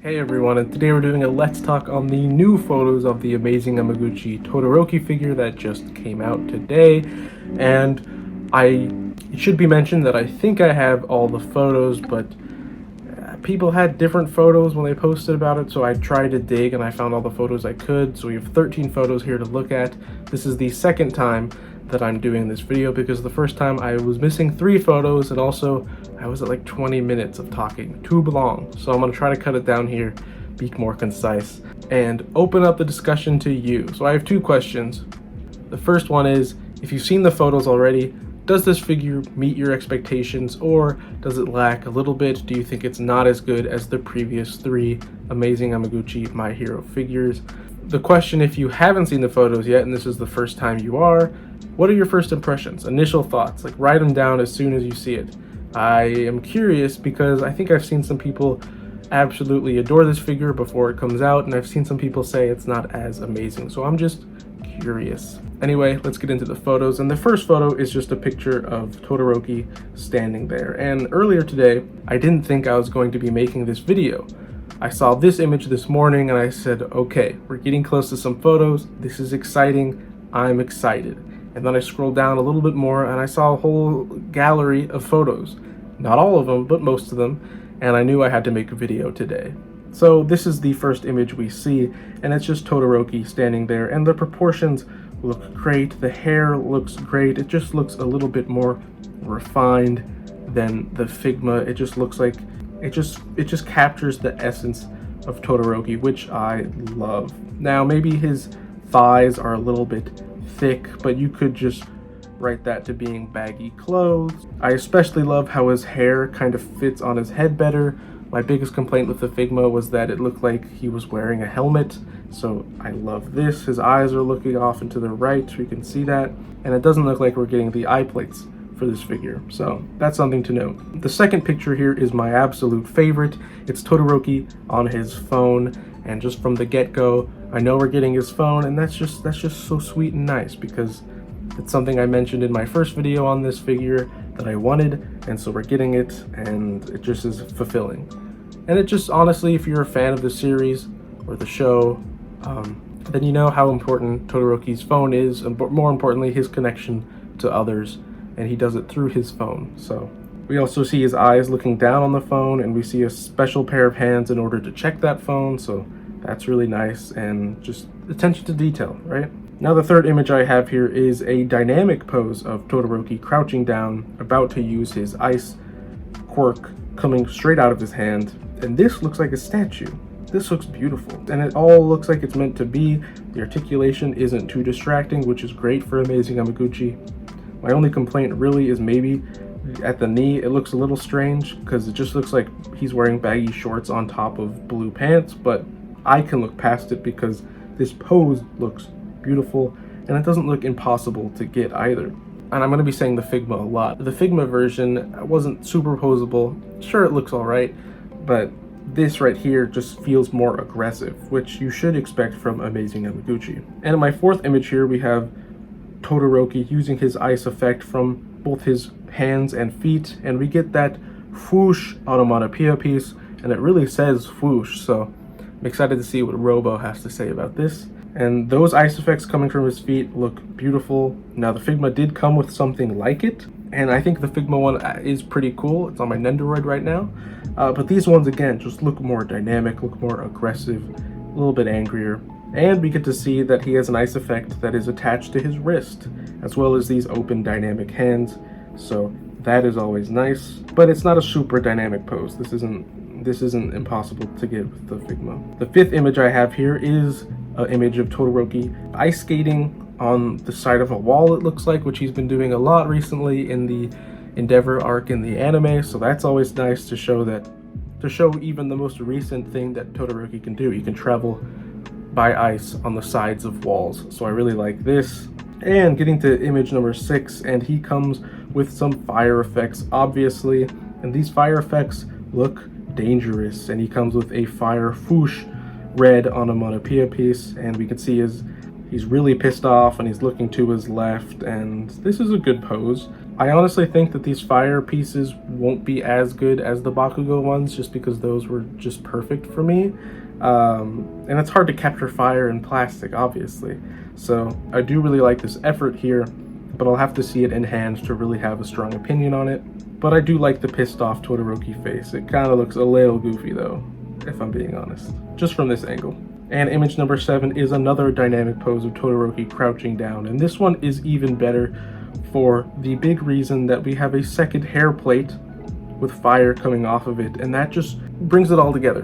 Hey everyone, and today we're doing a Let's Talk on the new photos of the Amazing Yamaguchi Todoroki figure that just came out today. And it should be mentioned that I think I have all the photos, but people had different photos when they posted about it, so I tried to dig and I found all the photos I could. So we have 13 photos here to look at. This is the second time that I'm doing this video because the first time I was missing 3 photos, and also I was at like 20 minutes of talking, too long. So I'm gonna try to cut it down here, be more concise, and open up the discussion to you. So I have 2 questions. The first one is, if you've seen the photos already, does this figure meet your expectations, or does it lack a little bit? Do you think it's not as good as the previous 3 Amazing Yamaguchi My Hero figures? The question, if you haven't seen the photos yet, and this is the first time you are, what are your first impressions, initial thoughts? Like, write them down as soon as you see it. I am curious because I think I've seen some people absolutely adore this figure before it comes out, and I've seen some people say it's not as amazing, so I'm just curious. Anyway, let's get into the photos, and the first photo is just a picture of Todoroki standing there. And earlier today, I didn't think I was going to be making this video. I saw this image this morning and I said, okay, we're getting close to some photos, this is exciting, I'm excited. And then I scrolled down a little bit more and I saw a whole gallery of photos. Not all of them, but most of them, and I knew I had to make a video today. So this is the first image we see, and it's just Todoroki standing there, and the proportions look great, the hair looks great, it just looks a little bit more refined than the Figma. It just looks like, it just captures the essence of Todoroki, which I love. Now maybe his thighs are a little bit thick, but you could just write that to being baggy clothes. I especially love how his hair kind of fits on his head better. My biggest complaint with the Figma was that it looked like he was wearing a helmet, so I love this. His eyes are looking off and to the right, we can see that, and it doesn't look like we're getting the eye plates for this figure, so that's something to note. The second picture here is my absolute favorite. It's Todoroki on his phone, and just from the get-go, I know we're getting his phone, and that's just so sweet and nice, because it's something I mentioned in my first video on this figure that I wanted, and so we're getting it, and it just is fulfilling. And it just, honestly, if you're a fan of the series or the show, then you know how important Todoroki's phone is, and more importantly, his connection to others, and he does it through his phone. So we also see his eyes looking down on the phone, and we see a special pair of hands in order to check that phone, so that's really nice, and just attention to detail, right? Now the third image I have here is a dynamic pose of Todoroki crouching down, about to use his ice quirk coming straight out of his hand, and this looks like a statue. This looks beautiful, and it all looks like it's meant to be. The articulation isn't too distracting, which is great for Amazing Yamaguchi. My only complaint really is maybe at the knee. It looks a little strange because it just looks like he's wearing baggy shorts on top of blue pants, but I can look past it because this pose looks beautiful, and it doesn't look impossible to get either. And I'm going to be saying the Figma a lot. The Figma version wasn't superposable. Sure, it looks alright, but this right here just feels more aggressive, which you should expect from Amazing Yamaguchi. And in my fourth image here, we have Todoroki using his ice effect from both his hands and feet, and we get that whoosh onomatopoeia piece, and it really says whoosh, so I'm excited to see what Robo has to say about this. And those ice effects coming from his feet look beautiful. Now the Figma did come with something like it, and I think the Figma one is pretty cool. It's on my Nendoroid right now. But these ones, again, just look more dynamic, look more aggressive, a little bit angrier. And we get to see that he has an ice effect that is attached to his wrist, as well as these open dynamic hands. So that is always nice, but it's not a super dynamic pose. This isn't impossible to get with the Figma. The fifth image I have here is an image of Todoroki ice skating on the side of a wall, it looks like, which he's been doing a lot recently in the Endeavor arc in the anime, so that's always nice to show even the most recent thing that Todoroki can do. He can travel by ice on the sides of walls, so I really like this. And getting to image number 6, and he comes with some fire effects, obviously, and these fire effects look dangerous, and he comes with a fire whoosh red onomatopoeia piece, and we can see he's really pissed off and he's looking to his left, and this is a good pose. I honestly think that these fire pieces won't be as good as the Bakugo ones, just because those were just perfect for me. And it's hard to capture fire in plastic, obviously. So I do really like this effort here, but I'll have to see it in hand to really have a strong opinion on it. But I do like the pissed off Todoroki face. It kind of looks a little goofy though, if I'm being honest, just from this angle. And image number 7 is another dynamic pose of Todoroki crouching down, and this one is even better for the big reason that we have a second hair plate with fire coming off of it, and that just brings it all together.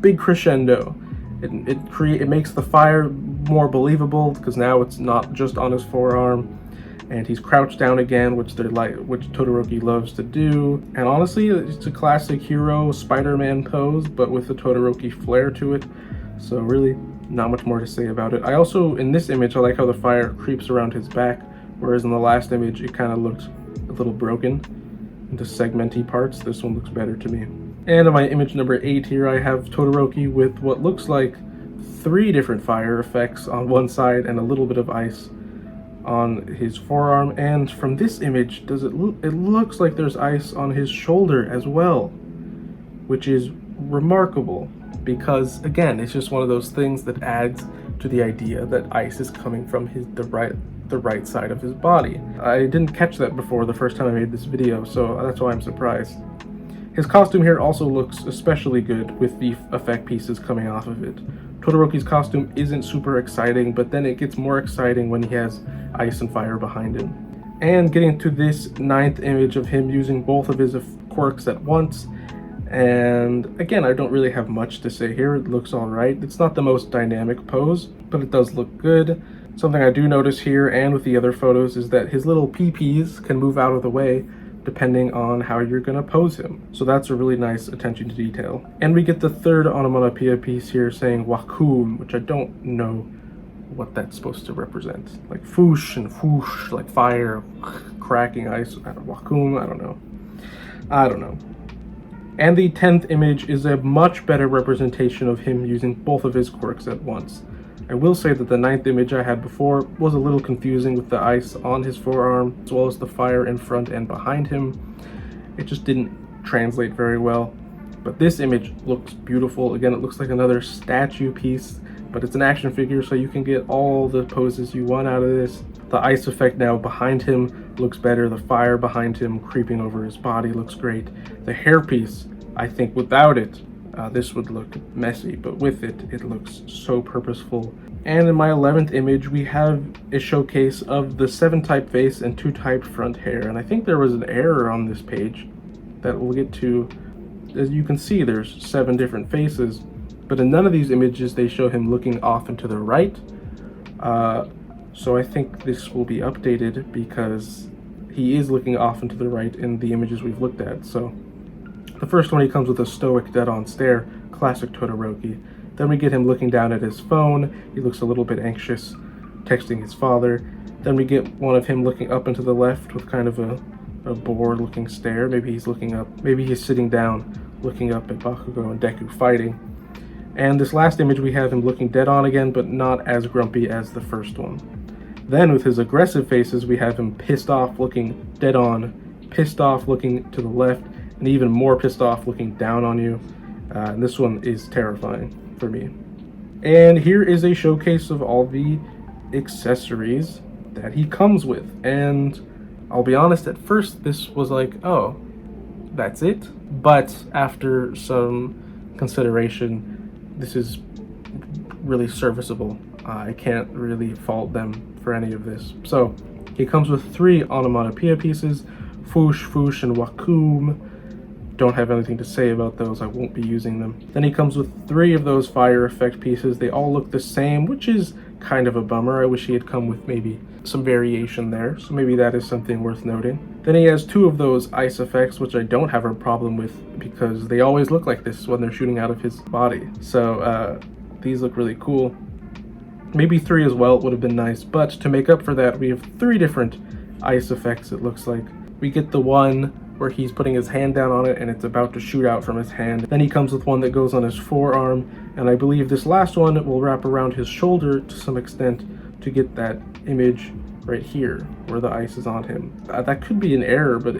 Big crescendo. It makes the fire more believable, because now it's not just on his forearm, and he's crouched down again, which Todoroki loves to do. And honestly, it's a classic hero Spider-Man pose, but with the Todoroki flair to it. So really, not much more to say about it. I also, in this image, I like how the fire creeps around his back, whereas in the last image, it kind of looked a little broken into segmenty parts. This one looks better to me. And in my image number 8 here, I have Todoroki with what looks like 3 different fire effects on one side and a little bit of ice on his forearm. And from this image, it looks like there's ice on his shoulder as well, which is remarkable, because again, it's just one of those things that adds to the idea that ice is coming from the right side of his body. I didn't catch that before the first time I made this video, so that's why I'm surprised. His costume here also looks especially good with the effect pieces coming off of it. Todoroki's costume isn't super exciting, but then it gets more exciting when he has ice and fire behind him. And getting to this 9th image of him using both of his quirks at once. And again, I don't really have much to say here. It looks alright. It's not the most dynamic pose, but it does look good. Something I do notice here and with the other photos is that his little PP can move out of the way depending on how you're going to pose him. So that's a really nice attention to detail. And we get the 3rd onomatopoeia piece here saying wakum, which I don't know what that's supposed to represent. Like foosh and foosh, like fire, cracking ice. Wakum, I don't know. And the 10th image is a much better representation of him using both of his quirks at once. I will say that the 9th image I had before was a little confusing with the ice on his forearm, as well as the fire in front and behind him. It just didn't translate very well. But this image looks beautiful. Again, it looks like another statue piece, but it's an action figure, so you can get all the poses you want out of this. The ice effect now behind him looks better. The fire behind him creeping over his body looks great. The hairpiece, I think without it, this would look messy, but with it, it looks so purposeful. And in my 11th image, we have a showcase of the 7-type face and 2-type front hair. And I think there was an error on this page that we'll get to. As you can see, there's 7 different faces, but in none of these images, they show him looking off and to the right. So I think this will be updated because he is looking off and to the right in the images we've looked at. So the first one, he comes with a stoic dead-on stare, classic Todoroki. Then we get him looking down at his phone. He looks a little bit anxious, texting his father. Then we get one of him looking up and to the left with kind of a bored-looking stare. Maybe he's looking up. Maybe he's sitting down, looking up at Bakugo and Deku fighting. And this last image, we have him looking dead-on again, but not as grumpy as the first one. Then with his aggressive faces, we have him pissed off, looking dead-on, pissed off, looking to the left, and even more pissed off, looking down on you. And this one is terrifying for me. And here is a showcase of all the accessories that he comes with. And I'll be honest, at first this was like, oh, that's it. But after some consideration, this is really serviceable. I can't really fault them for any of this. So he comes with 3 onomatopoeia pieces, foosh, foosh, and wakum. Don't have anything to say about those. I won't be using them. Then he comes with 3 of those fire effect pieces. They all look the same, which is kind of a bummer. I wish he had come with maybe some variation there, so maybe that is something worth noting. Then he has 2 of those ice effects, which I don't have a problem with because they always look like this when they're shooting out of his body. So these look really cool. Maybe 3 as well would have been nice, but to make up for that, we have 3 different ice effects, it looks like. We get the one where he's putting his hand down on it and it's about to shoot out from his hand. Then he comes with one that goes on his forearm, and I believe this last one will wrap around his shoulder to some extent to get that image right here where the ice is on him. That could be an error, but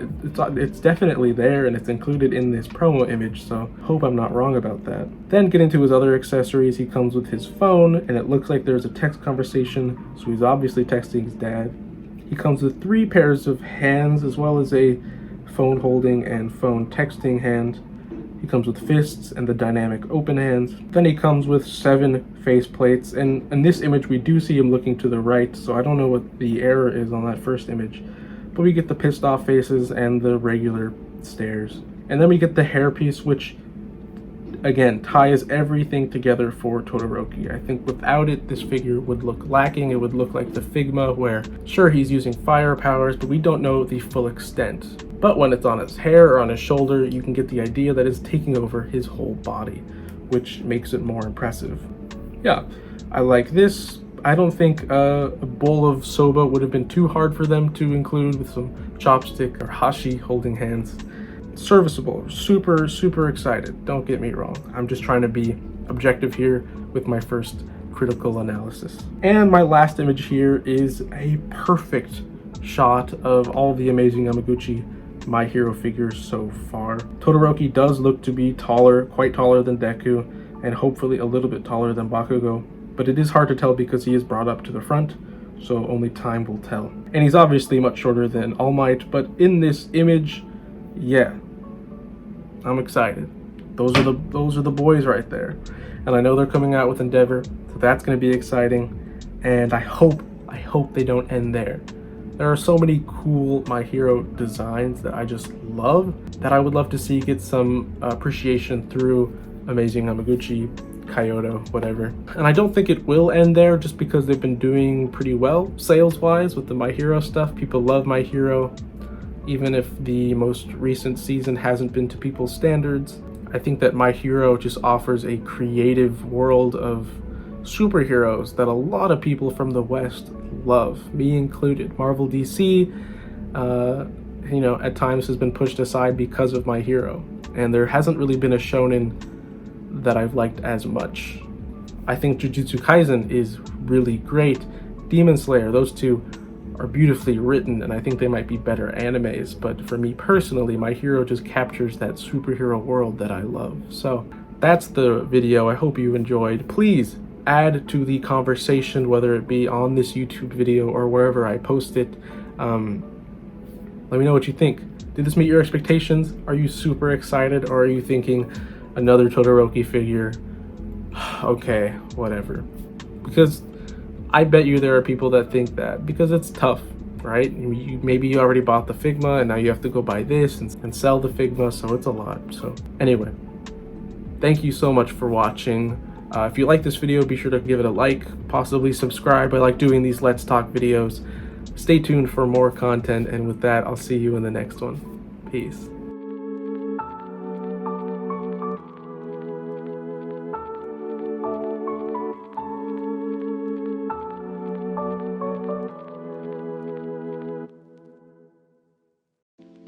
it's definitely there and it's included in this promo image, so hope I'm not wrong about that. Then get into his other accessories. He comes with his phone, and it looks like there's a text conversation, so he's obviously texting his dad. He comes with 3 pairs of hands, as well as a phone holding and phone texting hand. He comes with fists and the dynamic open hands. Then he comes with 7 face plates, and in this image we do see him looking to the right, so I don't know what the error is on that first image. But we get the pissed off faces and the regular stares. And then we get the hairpiece, which again ties everything together for Todoroki. I think without it, this figure would look lacking. It would look like the Figma, where sure, he's using fire powers, but we don't know the full extent. But when it's on his hair or on his shoulder, you can get the idea that it's taking over his whole body, which makes it more impressive. Yeah, I like this. I don't think a bowl of soba would have been too hard for them to include, with some chopstick or hashi holding hands. Serviceable, super excited, don't get me wrong. I'm just trying to be objective here with my first critical analysis. And my last image here is a perfect shot of all the Amazing Yamaguchi My Hero figures so far. Todoroki does look to be taller, quite taller than Deku, and hopefully a little bit taller than Bakugo, but it is hard to tell because he is brought up to the front, so only time will tell. And he's obviously much shorter than All Might, but in this image, yeah, I'm excited. Those are the boys right there. And I know they're coming out with Endeavor, so that's going to be exciting, and I hope they don't end there. There are so many cool My Hero designs that I just love, that I would love to see get some appreciation through Amazing Yamaguchi, Kyoto, whatever. And I don't think it will end there, just because they've been doing pretty well sales-wise with the My Hero stuff. People love My Hero, even if the most recent season hasn't been to people's standards. I think that My Hero just offers a creative world of superheroes that a lot of people from the West love, me included. Marvel DC, at times has been pushed aside because of My Hero, and there hasn't really been a shonen that I've liked as much. I think Jujutsu Kaisen is really great. Demon Slayer, those two are beautifully written, and I think they might be better animes, but for me personally, My Hero just captures that superhero world that I love. So that's the video. I hope you enjoyed. Please add to the conversation, whether it be on this YouTube video or wherever I post it. Let me know what you think. Did this meet your expectations? Are you super excited, or are you thinking another Todoroki figure? Okay, whatever. Because I bet you there are people that think that, because it's tough, right? Maybe you already bought the Figma and now you have to go buy this and sell the Figma, so it's a lot. So anyway, thank you so much for watching. If you like this video, be sure to give it a like, possibly subscribe. I like doing these Let's Talk videos. Stay tuned for more content, and with that, I'll see you in the next one. Peace.